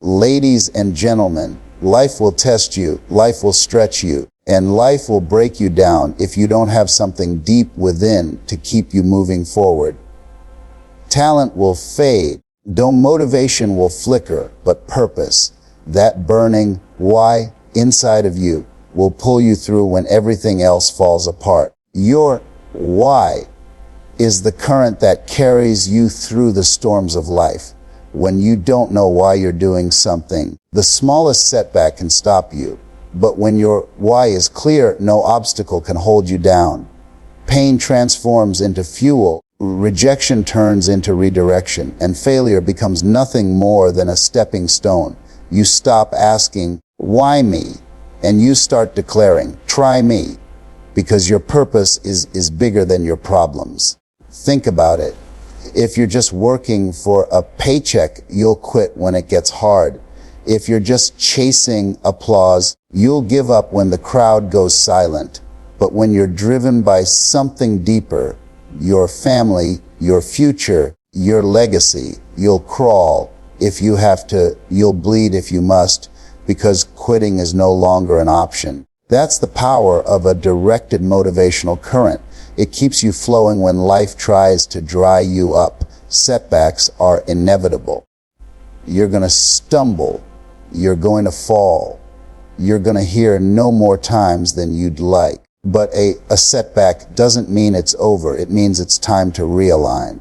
Ladies and gentlemen, life will test you, life will stretch you, and life will break you down if you don't have something deep within to keep you moving forward. Talent will fade, though motivation will flicker, but purpose, that burning why inside of you, will pull you through when everything else falls apart. Your why is the current that carries you through the storms of life. When you don't know why you're doing something, the smallest setback can stop you. But when your why is clear, no obstacle can hold you down. Pain transforms into fuel, rejection turns into redirection, and failure becomes nothing more than a stepping stone. You stop asking, why me? And you start declaring, try me, because your purpose is bigger than your problems. Think about it. If you're just working for a paycheck, you'll quit when it gets hard. If you're just chasing applause, you'll give up when the crowd goes silent. But when you're driven by something deeper, your family, your future, your legacy, you'll crawl if you have to, you'll bleed if you must, because quitting is no longer an option. That's the power of a directed motivational current. It keeps you flowing when life tries to dry you up. Setbacks are inevitable. You're going to stumble. You're going to fall. You're going to hear no more times than you'd like. But a setback doesn't mean it's over. It means it's time to realign.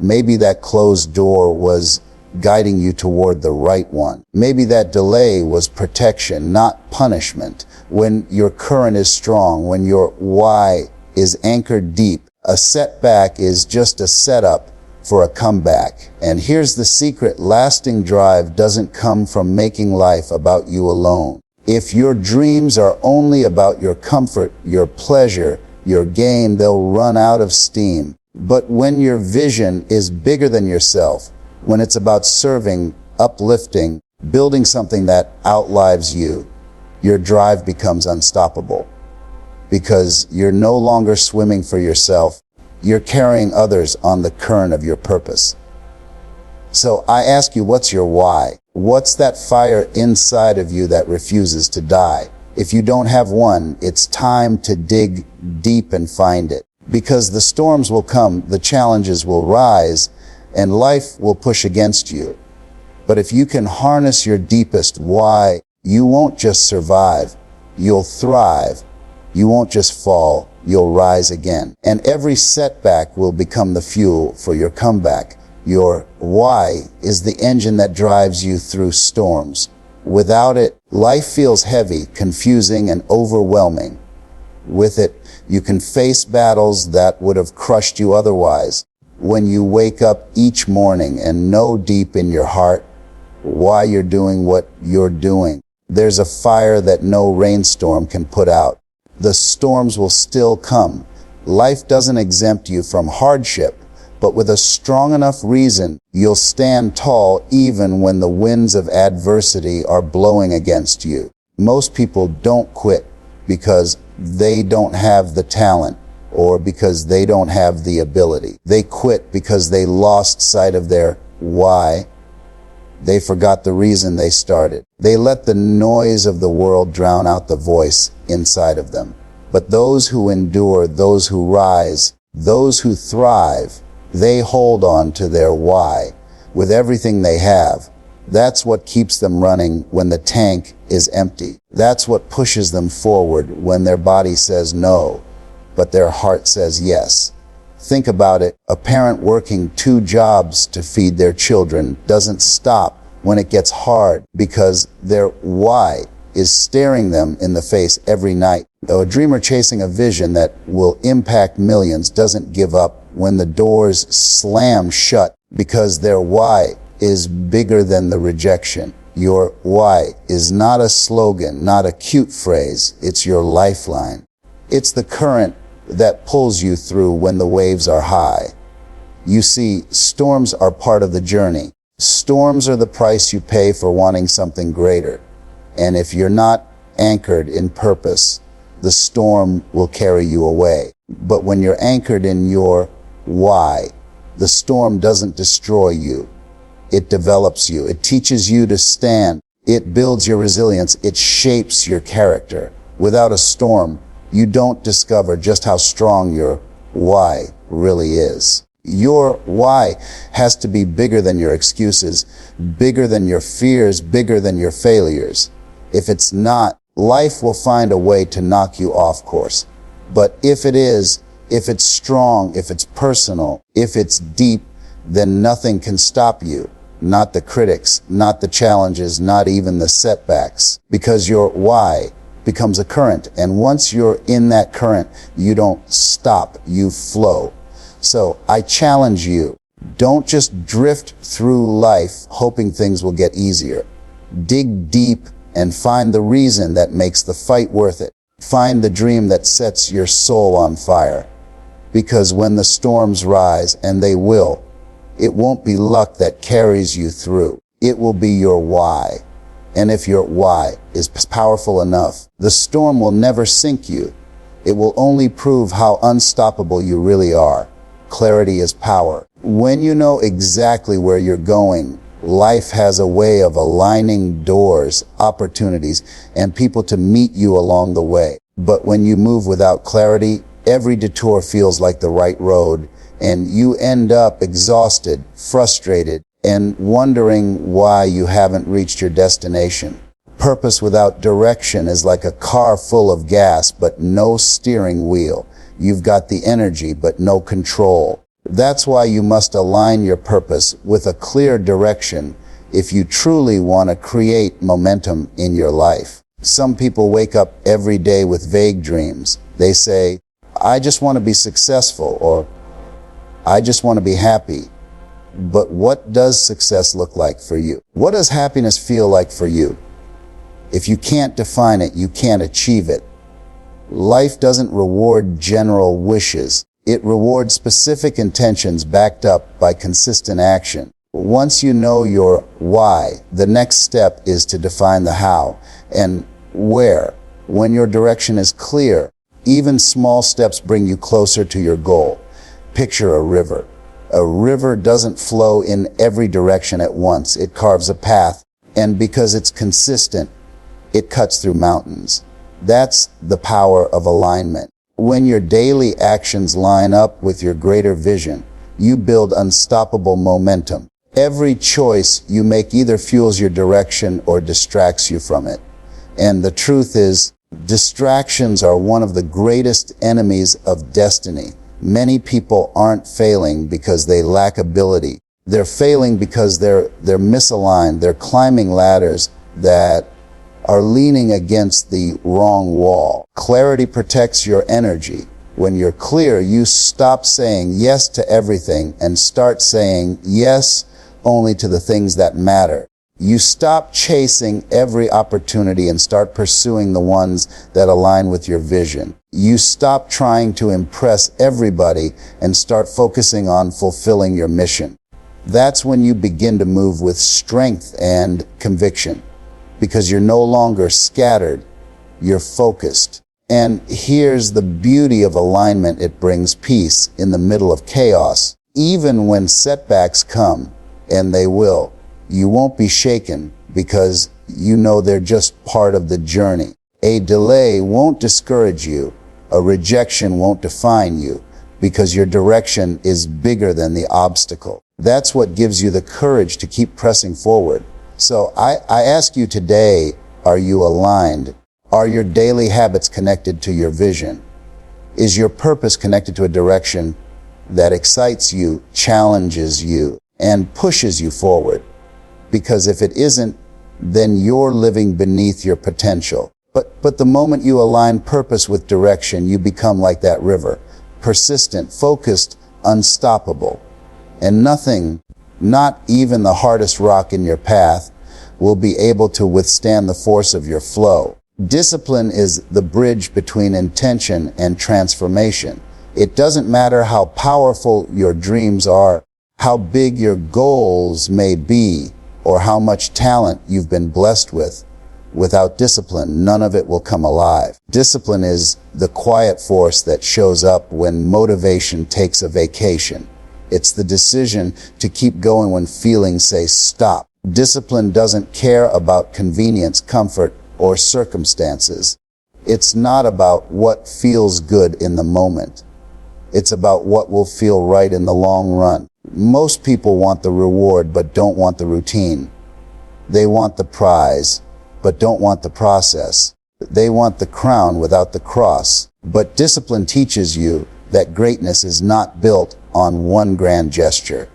Maybe that closed door was guiding you toward the right one. Maybe that delay was protection, not punishment. When your current is strong, when your why is anchored deep, a setback is just a setup for a comeback. And here's the secret: lasting drive doesn't come from making life about you alone. If your dreams are only about your comfort, your pleasure, your gain, they'll run out of steam. But when your vision is bigger than yourself, when it's about serving, uplifting, building something that outlives you, your drive becomes unstoppable. Because you're no longer swimming for yourself, you're carrying others on the current of your purpose. So I ask you, what's your why? What's that fire inside of you that refuses to die? If you don't have one, it's time to dig deep and find it. Because the storms will come, the challenges will rise, and life will push against you. But if you can harness your deepest why, you won't just survive, you'll thrive. You won't just fall, you'll rise again. And every setback will become the fuel for your comeback. Your why is the engine that drives you through storms. Without it, life feels heavy, confusing, and overwhelming. With it, you can face battles that would have crushed you otherwise. When you wake up each morning and know deep in your heart why you're doing what you're doing, there's a fire that no rainstorm can put out. The storms will still come. Life doesn't exempt you from hardship, but with a strong enough reason, you'll stand tall even when the winds of adversity are blowing against you. Most people don't quit because they don't have the talent or because they don't have the ability. They quit because they lost sight of their why. They forgot the reason they started. They let the noise of the world drown out the voice inside of them. But those who endure, those who rise, those who thrive, they hold on to their why with everything they have. That's what keeps them running when the tank is empty. That's what pushes them forward when their body says no, but their heart says yes. Think about it. A parent working 2 jobs to feed their children doesn't stop when it gets hard because their why is staring them in the face every night. A dreamer chasing a vision that will impact millions doesn't give up when the doors slam shut because their why is bigger than the rejection. Your why is not a slogan, not a cute phrase. It's your lifeline. It's the current that pulls you through when the waves are high. You see, storms are part of the journey. Storms are the price you pay for wanting something greater. And if you're not anchored in purpose, the storm will carry you away. But when you're anchored in your why, the storm doesn't destroy you. It develops you. It teaches you to stand. It builds your resilience. It shapes your character. Without a storm, you don't discover just how strong your why really is. Your why has to be bigger than your excuses, bigger than your fears, bigger than your failures. If it's not, life will find a way to knock you off course. But if it is, if it's strong, if it's personal, if it's deep, then nothing can stop you. Not the critics, not the challenges, not even the setbacks. Because your why becomes a current. And once you're in that current, you don't stop, you flow. So I challenge you, don't just drift through life hoping things will get easier. Dig deep and find the reason that makes the fight worth it. Find the dream that sets your soul on fire. Because when the storms rise, and they will, it won't be luck that carries you through. It will be your why. And if your why is powerful enough, the storm will never sink you. It will only prove how unstoppable you really are. Clarity is power. When you know exactly where you're going, life has a way of aligning doors, opportunities, and people to meet you along the way. But when you move without clarity, every detour feels like the right road, and you end up exhausted, frustrated, and wondering why you haven't reached your destination. Purpose without direction is like a car full of gas but no steering wheel. You've got the energy but no control. That's why you must align your purpose with a clear direction if you truly want to create momentum in your life. Some people wake up every day with vague dreams. They say, I just want to be successful, or I just want to be happy. But what does success look like for you? What does happiness feel like for you? If you can't define it, you can't achieve it. Life doesn't reward general wishes. It rewards specific intentions backed up by consistent action. Once you know your why, the next step is to define the how and where. When your direction is clear, even small steps bring you closer to your goal. Picture a river. A river doesn't flow in every direction at once. It carves a path, and because it's consistent, it cuts through mountains. That's the power of alignment. When your daily actions line up with your greater vision, you build unstoppable momentum. Every choice you make either fuels your direction or distracts you from it. And the truth is, distractions are one of the greatest enemies of destiny. Many people aren't failing because they lack ability. They're failing because they're misaligned. They're climbing ladders that are leaning against the wrong wall. Clarity protects your energy. When you're clear, you stop saying yes to everything and start saying yes only to the things that matter. You stop chasing every opportunity and start pursuing the ones that align with your vision. You stop trying to impress everybody and start focusing on fulfilling your mission. That's when you begin to move with strength and conviction, because you're no longer scattered, you're focused. And here's the beauty of alignment: it brings peace in the middle of chaos. Even when setbacks come, and they will, you won't be shaken because you know they're just part of the journey. A delay won't discourage you. A rejection won't define you, because your direction is bigger than the obstacle. That's what gives you the courage to keep pressing forward. So I ask you today, are you aligned? Are your daily habits connected to your vision? Is your purpose connected to a direction that excites you, challenges you, and pushes you forward? Because if it isn't, then you're living beneath your potential. But the moment you align purpose with direction, you become like that river, persistent, focused, unstoppable. And nothing, not even the hardest rock in your path, will be able to withstand the force of your flow. Discipline is the bridge between intention and transformation. It doesn't matter how powerful your dreams are, how big your goals may be, or how much talent you've been blessed with. Without discipline, none of it will come alive. Discipline is the quiet force that shows up when motivation takes a vacation. It's the decision to keep going when feelings say stop. Discipline doesn't care about convenience, comfort, or circumstances. It's not about what feels good in the moment. It's about what will feel right in the long run. Most people want the reward but don't want the routine. They want the prize but don't want the process. They want the crown without the cross. But discipline teaches you that greatness is not built on one grand gesture.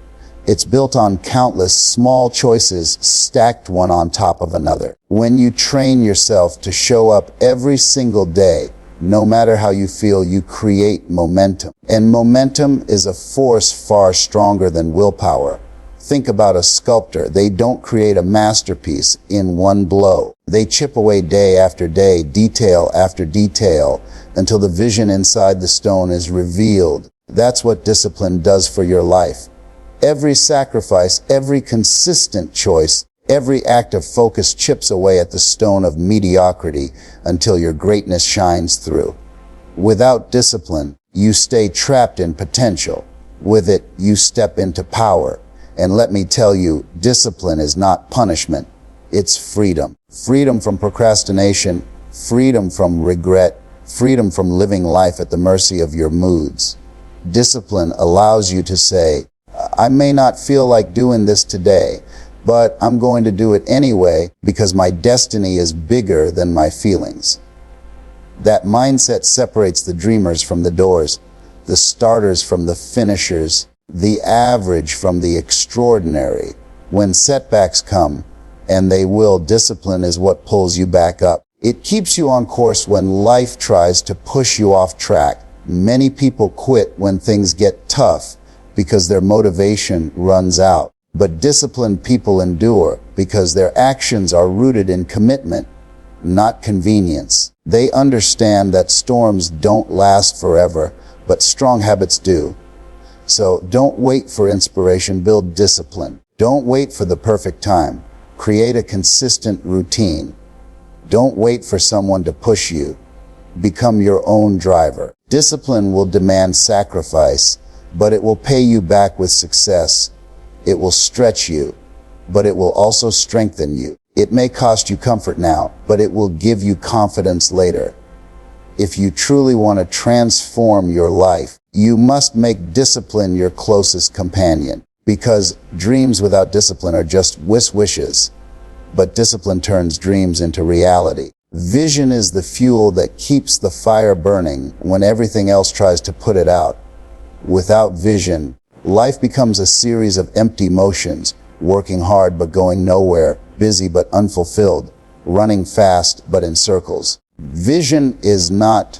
It's built on countless small choices stacked one on top of another. When you train yourself to show up every single day, no matter how you feel, you create momentum. And momentum is a force far stronger than willpower. Think about a sculptor. They don't create a masterpiece in one blow. They chip away day after day, detail after detail, until the vision inside the stone is revealed. That's what discipline does for your life. Every sacrifice, every consistent choice, every act of focus chips away at the stone of mediocrity until your greatness shines through. Without discipline, you stay trapped in potential. With it, you step into power. And let me tell you, discipline is not punishment. It's freedom. Freedom from procrastination, freedom from regret, freedom from living life at the mercy of your moods. Discipline allows you to say, I may not feel like doing this today, but I'm going to do it anyway because my destiny is bigger than my feelings. That mindset separates the dreamers from the doers, the starters from the finishers, the average from the extraordinary. When setbacks come, and they will, discipline is what pulls you back up. It keeps you on course when life tries to push you off track. Many people quit when things get tough because their motivation runs out. But disciplined people endure because their actions are rooted in commitment, not convenience. They understand that storms don't last forever, but strong habits do. So don't wait for inspiration, build discipline. Don't wait for the perfect time. Create a consistent routine. Don't wait for someone to push you. Become your own driver. Discipline will demand sacrifice, but it will pay you back with success. It will stretch you, but it will also strengthen you. It may cost you comfort now, but it will give you confidence later. If you truly want to transform your life, you must make discipline your closest companion. Because dreams without discipline are just wishes, but discipline turns dreams into reality. Vision is the fuel that keeps the fire burning when everything else tries to put it out. Without vision, life becomes a series of empty motions, working hard but going nowhere, busy but unfulfilled, running fast but in circles. Vision is not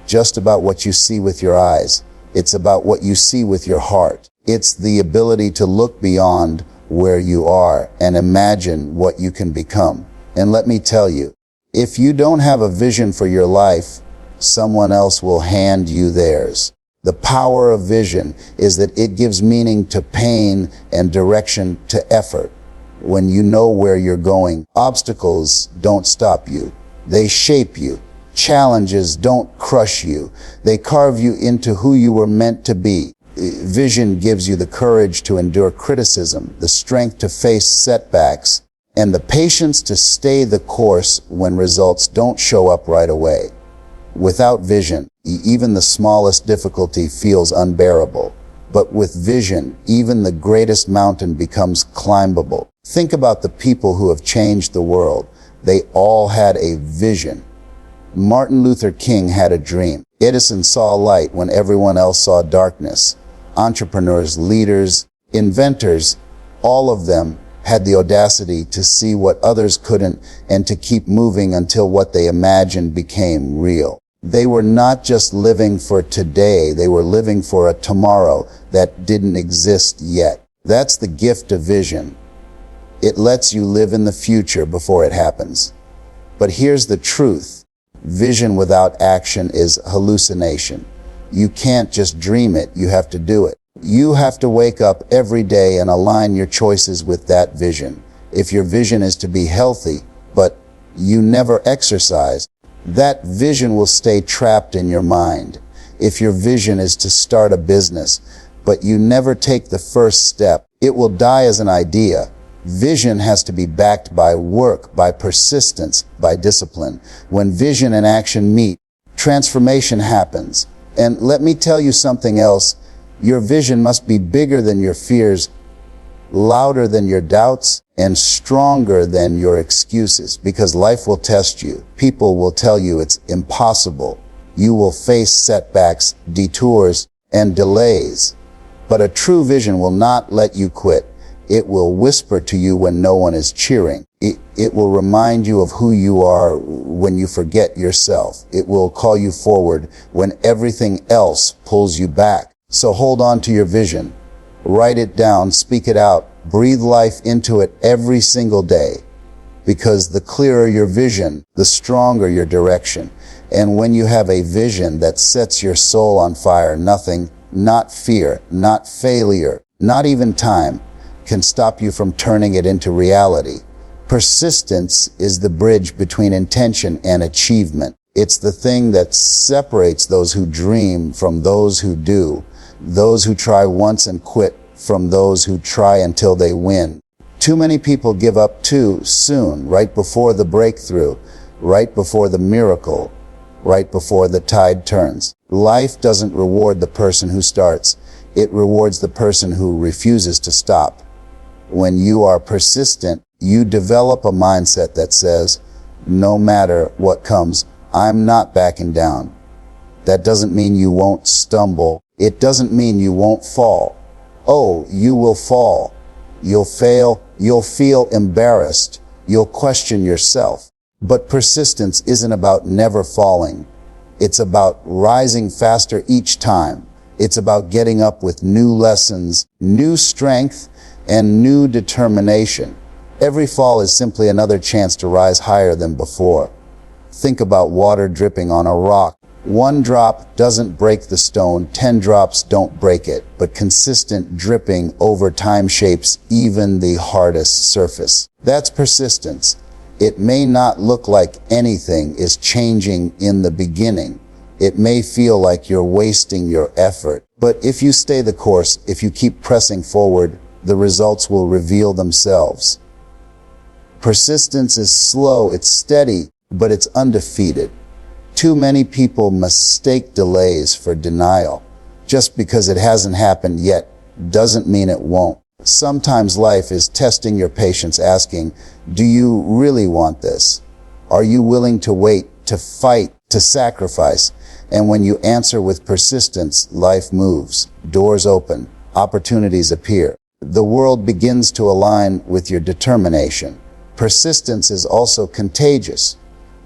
just about what you see with your eyes. It's about what you see with your heart. It's the ability to look beyond where you are and imagine what you can become. And let me tell you, if you don't have a vision for your life, someone else will hand you theirs. The power of vision is that it gives meaning to pain and direction to effort. When you know where you're going, obstacles don't stop you. They shape you. Challenges don't crush you. They carve you into who you were meant to be. Vision gives you the courage to endure criticism, the strength to face setbacks, and the patience to stay the course when results don't show up right away. Without vision, even the smallest difficulty feels unbearable. But with vision, even the greatest mountain becomes climbable. Think about the people who have changed the world. They all had a vision. Martin Luther King had a dream. Edison saw light when everyone else saw darkness. Entrepreneurs, leaders, inventors, all of them had the audacity to see what others couldn't and to keep moving until what they imagined became real. They were not just living for today, they were living for a tomorrow that didn't exist yet. That's the gift of vision. It lets you live in the future before it happens. But here's the truth. Vision without action is hallucination. You can't just dream it, you have to do it. You have to wake up every day and align your choices with that vision. If your vision is to be healthy, but you never exercise, that vision will stay trapped in your mind. If your vision is to start a business, but you never take the first step, it will die as an idea. Vision has to be backed by work, by persistence, by discipline. When vision and action meet, transformation happens. And let me tell you something else. Your vision must be bigger than your fears, louder than your doubts, and stronger than your excuses, because life will test you. People will tell you it's impossible. You will face setbacks, detours, and delays. But a true vision will not let you quit. It will whisper to you when no one is cheering. It will remind you of who you are when you forget yourself. It will call you forward when everything else pulls you back. So hold on to your vision. Write it down, speak it out, breathe life into it every single day. Because the clearer your vision, the stronger your direction. And when you have a vision that sets your soul on fire, nothing, not fear, not failure, not even time, can stop you from turning it into reality. Persistence is the bridge between intention and achievement. It's the thing that separates those who dream from those who do, those who try once and quit from those who try until they win. Too many people give up too soon, right before the breakthrough, right before the miracle, right before the tide turns. Life doesn't reward the person who starts. It rewards the person who refuses to stop. When you are persistent, you develop a mindset that says, no matter what comes, I'm not backing down. That doesn't mean you won't stumble. It doesn't mean you won't fall. Oh, you will fall. You'll fail. You'll feel embarrassed. You'll question yourself. But persistence isn't about never falling. It's about rising faster each time. It's about getting up with new lessons, new strength, and new determination. Every fall is simply another chance to rise higher than before. Think about water dripping on a rock. One drop doesn't break the stone, 10 drops don't break it, but consistent dripping over time shapes even the hardest surface. That's persistence. It may not look like anything is changing in the beginning. It may feel like you're wasting your effort. But if you stay the course, if you keep pressing forward, the results will reveal themselves. Persistence is slow, it's steady, but it's undefeated. Too many people mistake delays for denial. Just because it hasn't happened yet doesn't mean it won't. Sometimes life is testing your patience, asking, do you really want this? Are you willing to wait, to fight, to sacrifice? And when you answer with persistence, life moves, doors open, opportunities appear. The world begins to align with your determination. Persistence is also contagious.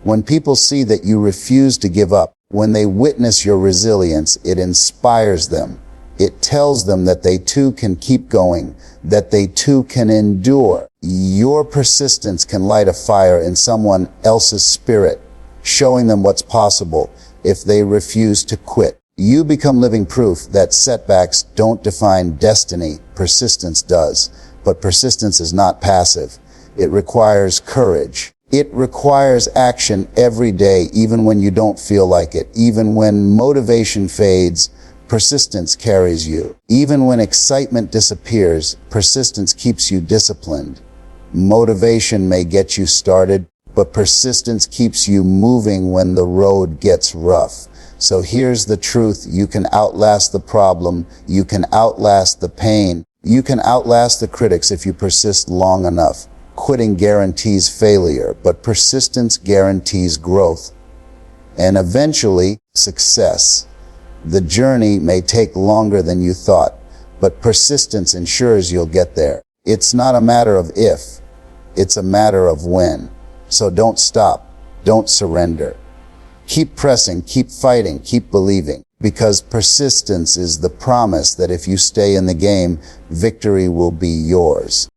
When people see that you refuse to give up, when they witness your resilience, it inspires them. It tells them that they too can keep going, that they too can endure. Your persistence can light a fire in someone else's spirit, showing them what's possible if they refuse to quit. You become living proof that setbacks don't define destiny, persistence does. But persistence is not passive. It requires courage. It requires action every day, even when you don't feel like it. Even when motivation fades, persistence carries you. Even when excitement disappears, persistence keeps you disciplined. Motivation may get you started, but persistence keeps you moving when the road gets rough. So here's the truth. You can outlast the problem. You can outlast the pain. You can outlast the critics if you persist long enough. Quitting guarantees failure, but persistence guarantees growth. And eventually, success. The journey may take longer than you thought, but persistence ensures you'll get there. It's not a matter of if, it's a matter of when. So don't stop. Don't surrender. Keep pressing, keep fighting, keep believing, because persistence is the promise that if you stay in the game, victory will be yours.